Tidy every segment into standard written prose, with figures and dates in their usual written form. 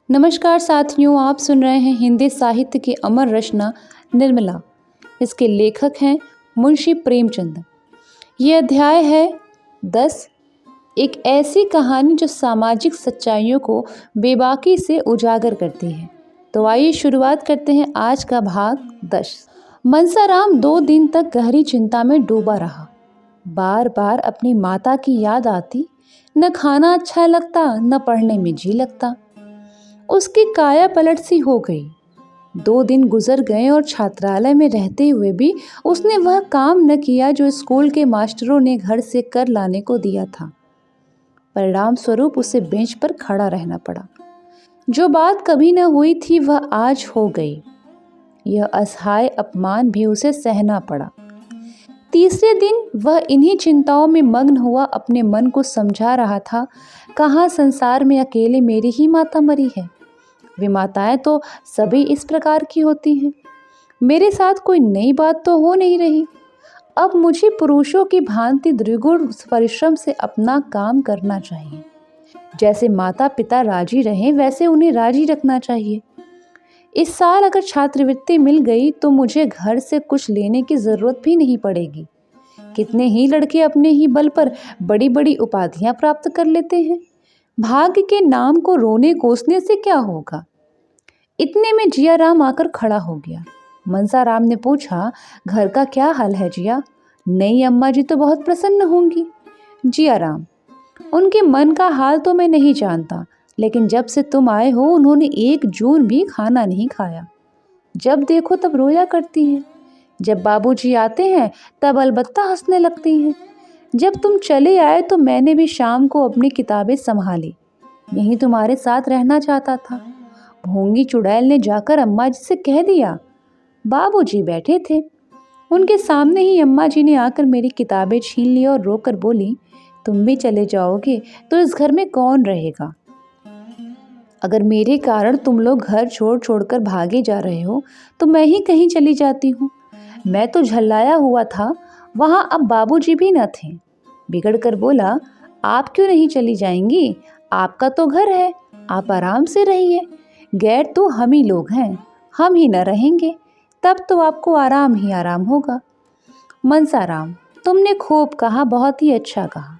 नमस्कार साथियों, आप सुन रहे हैं हिंदी साहित्य की अमर रचना निर्मला। इसके लेखक हैं मुंशी प्रेमचंद। ये अध्याय है 10। एक ऐसी कहानी जो सामाजिक सच्चाइयों को बेबाकी से उजागर करती है। तो आइए शुरुआत करते हैं आज का भाग 10। मनसाराम 2 दिन तक गहरी चिंता में डूबा रहा। बार बार अपनी माता की याद आती। न खाना अच्छा लगता, न पढ़ने में जी लगता। उसकी काया पलट सी हो गई। 2 दिन गुजर गए और छात्रालय में रहते हुए भी उसने वह काम न किया जो स्कूल के मास्टरों ने घर से कर लाने को दिया था। परिणाम स्वरूप उसे बेंच पर खड़ा रहना पड़ा। जो बात कभी न हुई थी वह आज हो गई। यह असहाय अपमान भी उसे सहना पड़ा। तीसरे दिन वह इन्हीं चिंताओं में मग्न हुआ अपने मन को समझा रहा था। कहाँ संसार में अकेले मेरी ही माता मरी है। वे माताएं तो सभी इस प्रकार की होती हैं। मेरे साथ कोई नई बात तो हो नहीं रही। अब मुझे पुरुषों की भांति द्विगुण परिश्रम से अपना काम करना चाहिए। जैसे माता पिता राजी रहें वैसे उन्हें राजी रखना चाहिए। इस साल अगर छात्रवृत्ति मिल गई तो मुझे घर से कुछ लेने की जरूरत भी नहीं पड़ेगी। कितने ही लड़के अपने ही बल पर बड़ी बड़ी उपाधियां प्राप्त कर लेते हैं। भाग्य के नाम को रोने कोसने से क्या होगा। इतने में जियाराम आकर खड़ा हो गया। मनसाराम ने पूछा, घर का क्या हाल है जिया? नई अम्मा जी तो बहुत प्रसन्न होंगी। जियाराम, उनके मन का हाल तो मैं नहीं जानता, लेकिन जब से तुम आए हो उन्होंने 1 जून भी खाना नहीं खाया। जब देखो तब रोया करती हैं। जब बाबूजी आते हैं तब अलबत्ता हंसने लगती हैं। जब तुम चले आए तो मैंने भी शाम को अपनी किताबें संभाली। यहीं तुम्हारे साथ रहना चाहता था। भोंगी चुड़ैल ने जाकर अम्मा जी से कह दिया। बाबूजी बैठे थे। उनके सामने ही अम्मा जी ने आकर मेरी किताबें छीन ली और रोकर बोली, तुम भी चले जाओगे तो इस घर में कौन रहेगा? अगर मेरे कारण तुम लोग घर छोड़ छोड़कर भागे जा रहे हो तो मैं ही कहीं चली जाती हूँ। मैं तो झल्लाया हुआ था। वहाँ अब बाबूजी भी न थे। बिगड़ कर बोला, आप क्यों नहीं चली जाएंगी? आपका तो घर है, आप आराम से रहिए। गैर तो हम ही लोग हैं, हम ही न रहेंगे तब तो आपको आराम ही आराम होगा। मनसाराम, तुमने खूब कहा, बहुत ही अच्छा कहा।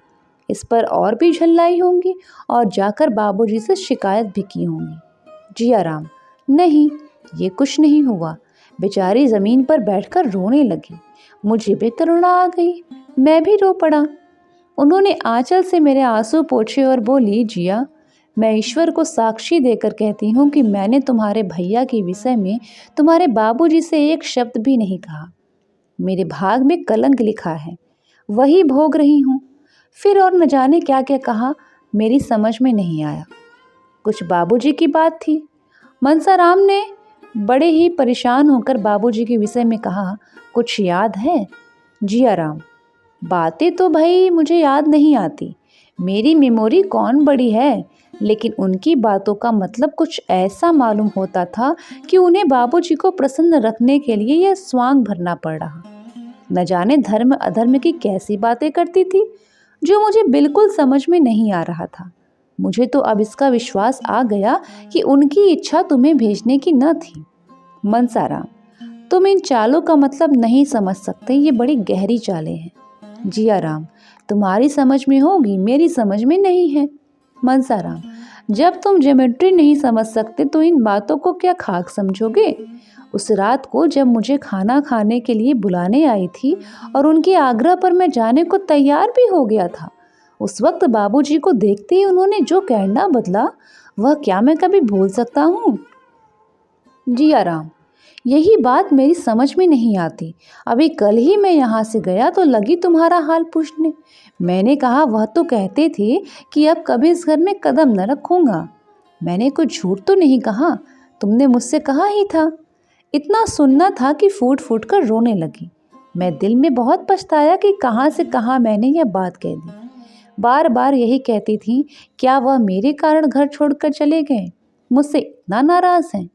इस पर और भी झल्लाई होंगी और जाकर बाबूजी से शिकायत भी की होंगी। जियाराम, नहीं, ये कुछ नहीं हुआ। बेचारी जमीन पर बैठकर रोने लगी। मुझे भी करुणा आ गई, मैं भी रो पड़ा। उन्होंने आंचल से मेरे आंसू पोंछे और बोली, जिया, मैं ईश्वर को साक्षी देकर कहती हूँ कि मैंने तुम्हारे भैया के विषय में तुम्हारे बाबूजी से एक शब्द भी नहीं कहा। मेरे भाग में कलंक लिखा है, वही भोग रही हूँ। फिर और न जाने क्या क्या कहा, मेरी समझ में नहीं आया। कुछ बाबूजी की बात थी। मनसाराम ने बड़े ही परेशान होकर बाबूजी के विषय में कहा, कुछ याद है? जियाराम, बातें तो भाई मुझे याद नहीं आती। मेरी मेमोरी कौन बड़ी है, लेकिन उनकी बातों का मतलब कुछ ऐसा मालूम होता था कि उन्हें बाबूजी को प्रसन्न रखने के लिए यह स्वांग भरना पड़ रहा। न जाने धर्म अधर्म की कैसी बातें करती थी जो मुझे बिल्कुल समझ में नहीं आ रहा था। मुझे तो अब इसका विश्वास आ गया कि उनकी इच्छा तुम्हें भेजने की न थी। मनसाराम, तुम इन चालों का मतलब नहीं समझ सकते, ये बड़ी गहरी चालें हैं। जियाराम, तुम्हारी समझ में होगी, मेरी समझ में नहीं है। मनसाराम, जब तुम ज्योमेट्री नहीं समझ सकते तो इन बातों को क्या खाक समझोगे? उस रात को जब मुझे खाना खाने के लिए बुलाने आई थी और उनके आग्रह पर मैं जाने को तैयार भी हो गया था, उस वक्त बाबूजी को देखते ही उन्होंने जो कहना बदला वह क्या मैं कभी भूल सकता हूँ? जियाराम, यही बात मेरी समझ में नहीं आती। अभी कल ही मैं यहाँ से गया तो लगी तुम्हारा हाल पूछने। मैंने कहा, वह तो कहते थे कि अब कभी इस घर में कदम न रखूंगा। मैंने कुछ झूठ तो नहीं कहा, तुमने मुझसे कहा ही था। इतना सुनना था कि फूट फूट कर रोने लगी। मैं दिल में बहुत पछताया कि कहाँ से कहाँ मैंने यह बात कह दी। बार बार यही कहती थी, क्या वह मेरे कारण घर छोड़कर चले गए? मुझसे इतना नाराज हैं?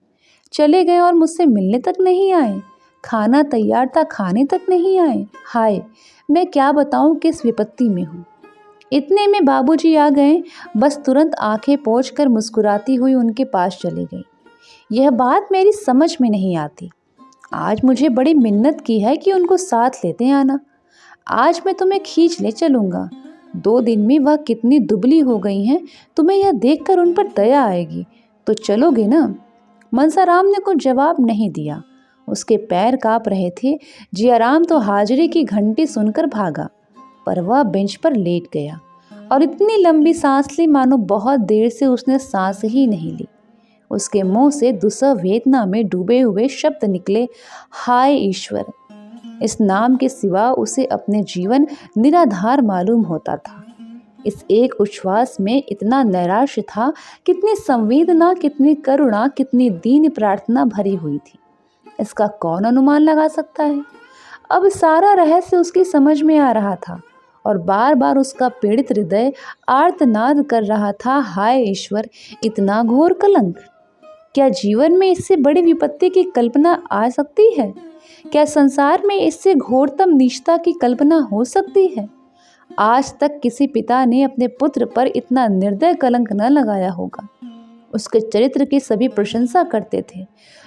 चले गए और मुझसे मिलने तक नहीं आए। खाना तैयार था, खाने तक नहीं आए। हाय, मैं क्या बताऊं किस विपत्ति में हूँ। इतने में बाबूजी आ गए। बस तुरंत आंखें पोंछकर मुस्कुराती हुई उनके पास चली गई। यह बात मेरी समझ में नहीं आती। आज मुझे बड़ी मिन्नत की है कि उनको साथ लेते आना। आज मैं तुम्हें खींच ले चलूंगा। 2 दिन में वह कितनी दुबली हो गई हैं, तुम्हें यह देखकर उन पर दया आएगी। तो चलोगे ना? मनसाराम ने कुछ जवाब नहीं दिया। उसके पैर कांप रहे थे। जियाराम तो हाजिरी की घंटी सुनकर भागा, पर वह बेंच पर लेट गया और इतनी लंबी सांस ली मानो बहुत देर से उसने सांस ही नहीं ली। उसके मुंह से दुसह वेदना में डूबे हुए शब्द निकले, हाय ईश्वर। इस नाम के सिवा उसे अपने जीवन निराधार मालूम होता था। इस एक उच्छ्वास में इतना नैराश्य था, कितनी संवेदना, कितनी करुणा, कितनी दीन प्रार्थना भरी हुई थी। इसका कौन अनुमान लगा सकता है? अब सारा रहस्य उसकी समझ में आ रहा था और बार बार उसका पीड़ित हृदय आर्तनाद कर रहा था, हाय ईश्वर, इतना घोर कलंक! क्या जीवन में इससे बड़ी विपत्ति की कल्पना आ सकती है? क्या संसार में इससे घोरतम नीचता की कल्पना हो सकती है? आज तक किसी पिता ने अपने पुत्र पर इतना निर्दय कलंक न लगाया होगा। उसके चरित्र की सभी प्रशंसा करते थे।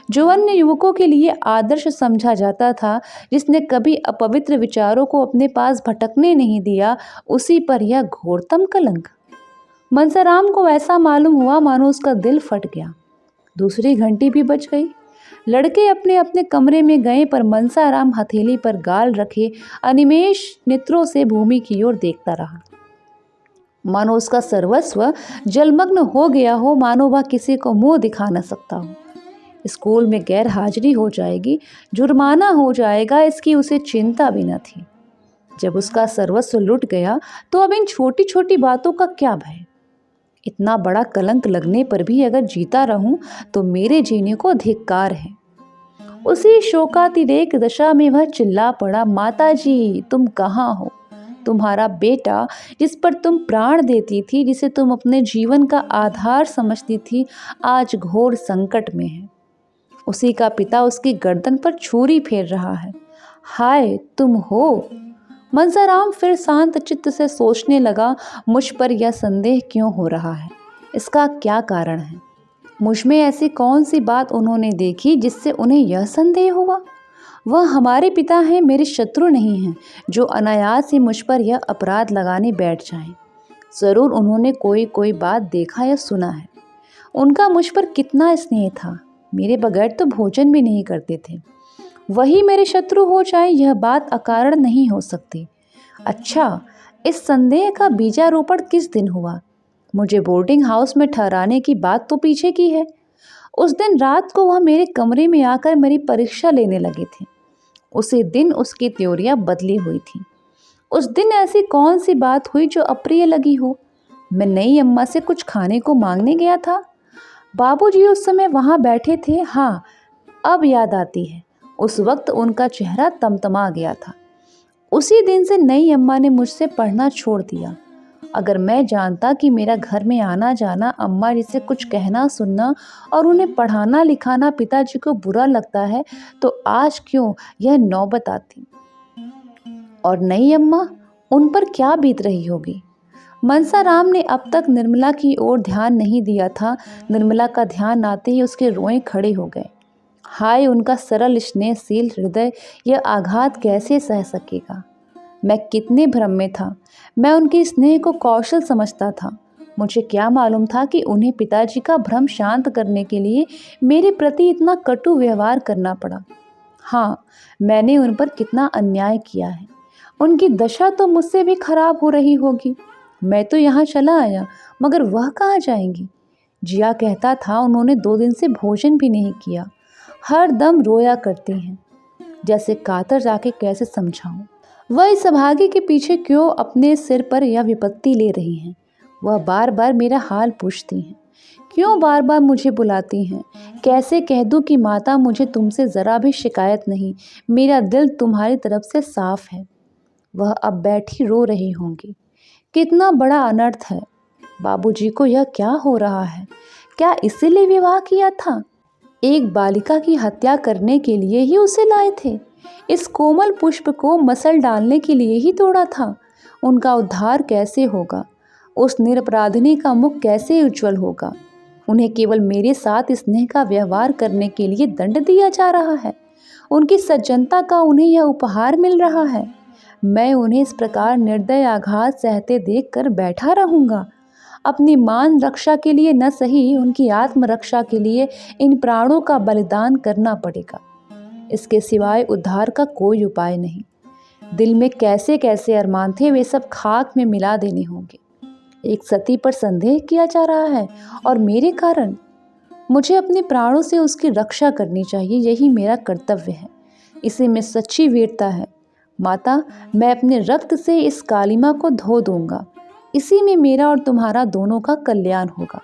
जो अन्य युवकों के लिए आदर्श समझा जाता था, जिसने कभी अपवित्र विचारों को अपने पास भटकने नहीं दिया, उसी पर यह घोरतम कलंक। मनसाराम को ऐसा मालूम हुआ मानो उसका दिल फट गया। दूसरी घंटी भी बज गई। लड़के अपने अपने कमरे में गए, पर मनसाराम हथेली पर गाल रखे अनिमेष नेत्रों से भूमि की ओर देखता रहा, मानो उसका सर्वस्व जलमग्न हो गया हो, मानो वह किसी को मुंह दिखा न सकता हो। स्कूल में गैर हाजिरी हो जाएगी, जुर्माना हो जाएगा, इसकी उसे चिंता भी न थी। जब उसका सर्वस्व लुट गया तो अब इन छोटी छोटी बातों का क्या भय? इतना बड़ा कलंक लगने पर भी अगर जीता रहूं तो मेरे जीने को धिक्कार है। उसी शोकातिरेक दशा में वह चिल्ला पड़ा, माताजी तुम कहाँ हो? तुम्हारा बेटा, जिस पर तुम प्राण देती थी, जिसे तुम अपने जीवन का आधार समझती थी, आज घोर संकट में है। उसी का पिता उसकी गर्दन पर छुरी फेर रहा है। हाय तुम हो? मनसाराम फिर शांत चित्त से सोचने लगा, मुझ पर यह संदेह क्यों हो रहा है? इसका क्या कारण है? मुझ में ऐसी कौन सी बात उन्होंने देखी जिससे उन्हें यह संदेह हुआ? वह हमारे पिता हैं, मेरे शत्रु नहीं हैं, जो अनायास ही मुझ पर यह अपराध लगाने बैठ जाएं। ज़रूर उन्होंने कोई बात देखा या सुना है। उनका मुझ पर कितना स्नेह था, मेरे बगैर तो भोजन भी नहीं करते थे। वही मेरे शत्रु हो जाए, यह बात अकारण नहीं हो सकती। अच्छा, इस संदेह का बीजारोपण किस दिन हुआ? मुझे बोर्डिंग हाउस में ठहराने की बात तो पीछे की है। उस दिन रात को वह मेरे कमरे में आकर मेरी परीक्षा लेने लगे थे। उसी दिन उसकी त्योरियां बदली हुई थी। उस दिन ऐसी कौन सी बात हुई जो अप्रिय लगी हो? मैं नई अम्मा से कुछ खाने को मांगने गया था। बाबूजी उस समय वहाँ बैठे थे। हाँ, अब याद आती है, उस वक्त उनका चेहरा तमतमा गया था। उसी दिन से नई अम्मा ने मुझसे पढ़ना छोड़ दिया। अगर मैं जानता कि मेरा घर में आना जाना, अम्मा जी से कुछ कहना सुनना और उन्हें पढ़ाना लिखाना पिताजी को बुरा लगता है, तो आज क्यों यह नौबत आती? और नई अम्मा, उन पर क्या बीत रही होगी? मनसाराम ने अब तक निर्मला की ओर ध्यान नहीं दिया था। निर्मला का ध्यान आते ही उसके रोए खड़े हो गए। हाय उनका सरल स्नेहशील हृदय यह आघात कैसे सह सकेगा? मैं कितने भ्रम में था। मैं उनके स्नेह को कौशल समझता था। मुझे क्या मालूम था कि उन्हें पिताजी का भ्रम शांत करने के लिए मेरे प्रति इतना कटु व्यवहार करना पड़ा। हाँ, मैंने उन पर कितना अन्याय किया है। उनकी दशा तो मुझसे भी खराब हो रही होगी। मैं तो यहाँ चला आया, मगर वह कहाँ जाएंगी? जिया कहता था उन्होंने 2 दिन से भोजन भी नहीं किया, हर दम रोया करती हैं। जैसे कातर जाके कैसे समझाऊं? वह इस अभागे के पीछे क्यों अपने सिर पर यह विपत्ति ले रही हैं? वह बार बार मेरा हाल पूछती हैं, क्यों बार बार मुझे बुलाती हैं? कैसे कह दूं कि माता मुझे तुमसे ज़रा भी शिकायत नहीं, मेरा दिल तुम्हारी तरफ से साफ है। वह अब बैठी रो रही होंगी। कितना बड़ा अनर्थ है। बाबूजी को यह क्या हो रहा है? क्या इसीलिए विवाह किया था? एक बालिका की हत्या करने के लिए ही उसे लाए थे? इस कोमल पुष्प को मसल डालने के लिए ही तोड़ा था? उनका उद्धार कैसे होगा? उस निरपराधिनी का मुख कैसे उज्जवल होगा? उन्हें केवल मेरे साथ स्नेह का व्यवहार करने के लिए दंड दिया जा रहा है। उनकी सज्जनता का उन्हें यह उपहार मिल रहा है। मैं उन्हें इस प्रकार निर्दय आघात सहते देखकर बैठा रहूंगा? अपनी मान रक्षा के लिए न सही, उनकी आत्मरक्षा के लिए इन प्राणों का बलिदान करना पड़ेगा। इसके सिवाय उद्धार का कोई उपाय नहीं। दिल में कैसे कैसे अरमान थे, वे सब खाक में मिला देने होंगे। एक सती पर संदेह किया जा रहा है और मेरे कारण। मुझे अपने प्राणों से उसकी रक्षा करनी चाहिए, यही मेरा कर्तव्य है। इसी में सच्ची वीरता है। माता, मैं अपने रक्त से इस कालिमा को धो दूंगा। इसी में मेरा और तुम्हारा दोनों का कल्याण होगा।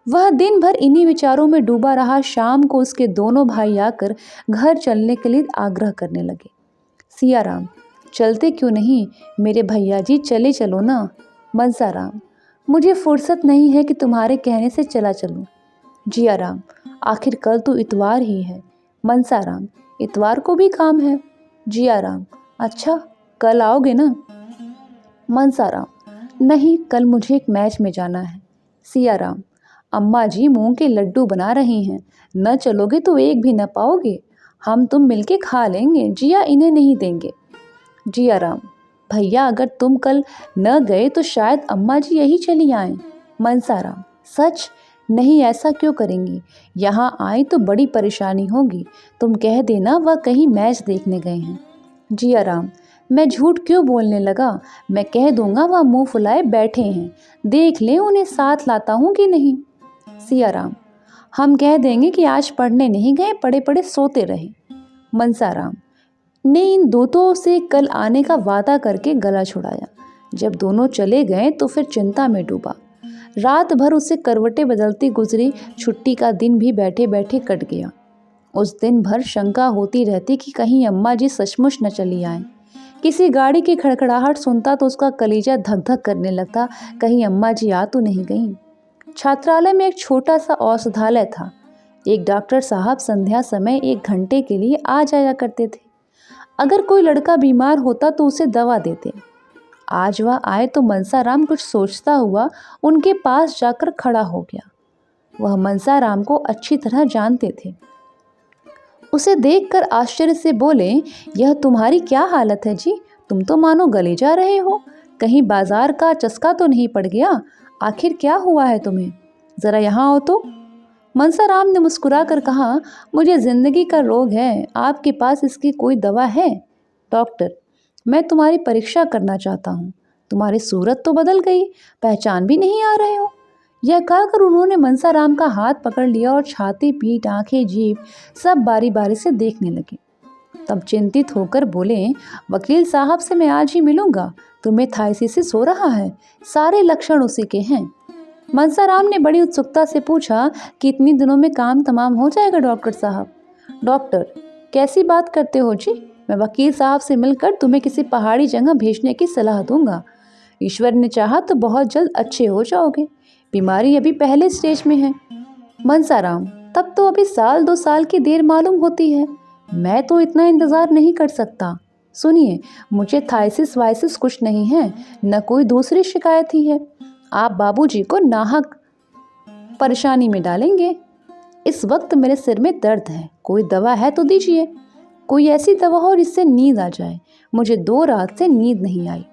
वह दिन भर इन्हीं विचारों में डूबा रहा। शाम को उसके दोनों भाई आकर घर चलने के लिए आग्रह करने लगे। सियाराम, चलते क्यों नहीं मेरे भैया जी, चले चलो ना। मनसाराम, मुझे फुर्सत नहीं है कि तुम्हारे कहने से चला चलूं। जियाराम, आखिर कल तो इतवार ही है। मनसाराम, इतवार को भी काम है। जियाराम, अच्छा, कल आओगे ना? मनसाराम, नहीं, कल मुझे एक मैच में जाना है। सियाराम, अम्मा जी मूंग के लड्डू बना रही हैं, न चलोगे तो एक भी न पाओगे। हम तुम मिलके खा लेंगे, जिया इन्हें नहीं देंगे। जियाराम, भैया अगर तुम कल न गए तो शायद अम्मा जी यही चली आएं। मनसाराम, सच? नहीं, ऐसा क्यों करेंगी? यहाँ आए तो बड़ी परेशानी होगी। तुम कह देना वह कहीं मैच देखने गए हैं। जियाराम, मैं झूठ क्यों बोलने लगा? मैं कह दूंगा वह मुंह फुलाए बैठे हैं, देख लें उन्हें साथ लाता हूँ कि नहीं। सियाराम, हम कह देंगे कि आज पढ़ने नहीं गए, पड़े पड़े सोते रहे। मनसाराम ने इन दूतों से कल आने का वादा करके गला छुड़ाया। जब दोनों चले गए तो फिर चिंता में डूबा। रात भर उसे करवटें बदलती गुजरी। छुट्टी का दिन भी बैठे बैठे कट गया। उस दिन भर शंका होती रहती कि कहीं अम्मा जी सचमुच न चली आएं। किसी गाड़ी की खड़खड़ाहट सुनता तो उसका कलीजा धक धक करने लगता, कहीं अम्मा जी आ तो नहीं गईं। छात्रालय में एक छोटा सा औषधालय था। एक डॉक्टर साहब संध्या समय 1 घंटे के लिए आ जाया करते थे। अगर कोई लड़का बीमार होता तो उसे दवा देते। आज वह आए तो मनसाराम कुछ सोचता हुआ उनके पास जाकर खड़ा हो गया। वह मनसाराम को अच्छी तरह जानते थे। उसे देखकर आश्चर्य से बोले, यह तुम्हारी क्या हालत है जी? तुम तो मानो गले जा रहे हो। कहीं बाजार का चस्का तो नहीं पड़ गया? आखिर क्या हुआ है तुम्हें? जरा यहाँ आओ तो। मनसाराम ने मुस्कुराकर कहा, मुझे जिंदगी का रोग है, आपके पास इसकी कोई दवा है? डॉक्टर, मैं तुम्हारी परीक्षा करना चाहता हूँ। तुम्हारी सूरत तो बदल गई, पहचान भी नहीं आ रहे हो। यह कहकर उन्होंने मनसाराम का हाथ पकड़ लिया और छाती, पीठ, आंखें, जीभ सब बारी बारी से देखने लगे। तब चिंतित होकर बोले, वकील साहब से मैं आज ही मिलूंगा। तुम्हें थायसिस हो रहा है, सारे लक्षण उसी के हैं। मनसाराम ने बड़ी उत्सुकता से पूछा, कितनी दिनों में काम तमाम हो जाएगा डॉक्टर साहब? डॉक्टर, कैसी बात करते हो जी? मैं वकील साहब से मिलकर तुम्हें किसी पहाड़ी जगह भेजने की सलाह दूंगा। ईश्वर ने चाहा तो बहुत जल्द अच्छे हो जाओगे। बीमारी अभी पहले स्टेज में है। मनसाराम, तब तो अभी 1-2 साल की देर मालूम होती है। मैं तो इतना इंतज़ार नहीं कर सकता। सुनिए, मुझे थायसिस वायसिस कुछ नहीं है, न कोई दूसरी शिकायत ही है। आप बाबूजी को नाहक परेशानी में डालेंगे। इस वक्त मेरे सिर में दर्द है, कोई दवा है तो दीजिए। कोई ऐसी दवा हो जिससे नींद आ जाए। मुझे 2 रात से नींद नहीं आई।